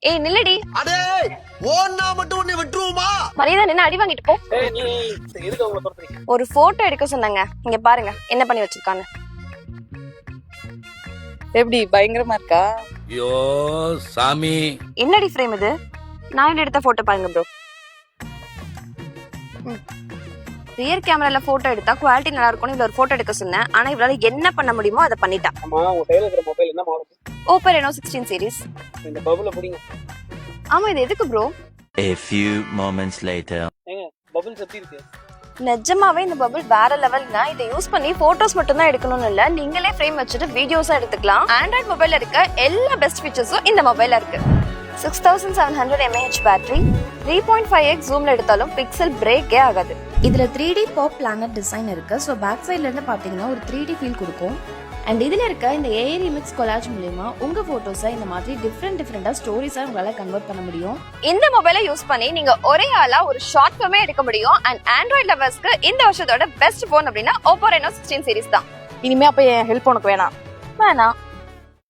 ஏய் நில்லடி. அடே ஓன்னா மட்டும் உன்னை விட்டுருவோமா? மரியாதை நின்னு அடி வாங்கிட்டு போ. நீ எதுக்கு அவங்கள துரத்துறீங்க? ஒரு போட்டோ எடுக்க சொன்னாங்க. இங்க பாருங்க என்ன பண்ணி வச்சிருக்காங்க. எப்படி பயங்கரமா இருக்கா? ஐயோ சாமி, என்னடி ஃப்ரேம் இது? நான் எடுத்த போட்டோ பாருங்க ப்ரோ. ரியர் கேமரால போட்டோ எடுத்தா குவாலிட்டி நல்லா இருக்கும்னு இதுல ஒரு போட்டோ எடுக்க சொன்னேன். ஆனா இவளால என்ன பண்ண முடியுமோ அதை பண்ணிட்டா. ஆமா, உங்க கையில இருக்கிற மொபைல் என்ன மாடல்? Oppo Reno 16 series. இந்த பபுல புடிங்க. ஆமா இது எதுக்கு bro? A few moments later. ஏங்க பபுல்ஸ் எப்படி இருக்கு? நிஜமாவே இந்த பபிள் வேற லெவல்ங்க. இதை யூஸ் பண்ணி போட்டோஸ் மட்டும் தான் எடுக்கணும்னு இல்ல, நீங்களே ஃப்ரேம் வச்சுட்டு வீடியோஸா எடுத்துக்கலாம். ஆண்ட்ராய்ட் மொபைல்ல இருக்க எல்லா பெஸ்ட் ஃபீச்சர்ஸும் இந்த மொபைல்ல இருக்கு. 6700 mAh பேட்டரி, 3.5x ஜூம்ல எடுத்தாலும் பிக்சல் பிரேக்கே ஆகாது. இதுல 3D பாப் பிளானட் டிசைன் இருக்கு. ஸோ பேக் சைட்ல இருந்து பாத்தீங்கன்னா ஒரு 3D ஃபீல் கொடுக்கும். அண்ட் இதுல இருக்க இந்த AI remix கொலாஜ் மூலமா உங்க போட்டோஸை இந்த மாதிரி டிஃப்ரெண்டா ஸ்டோரிஸா உங்களால கன்வெர்ட் பண்ண முடியும். இந்த மொபைலை யூஸ் பண்ணி நீங்க ஒரே ஆளா ஒரு ஷார்ட் ஃபிலிமே எடுக்க முடியும். அண்ட் ஆண்ட்ராய்ட் லவர்ஸ்க்கு இந்த வருஷத்தோட பெஸ்ட் போன் அப்படின்னா Oppo Reno 16 சீரிஸ் தான். இனிமே அப்ப என் ஹெல்ப் உனக்கு வேணாம். வேணாம்.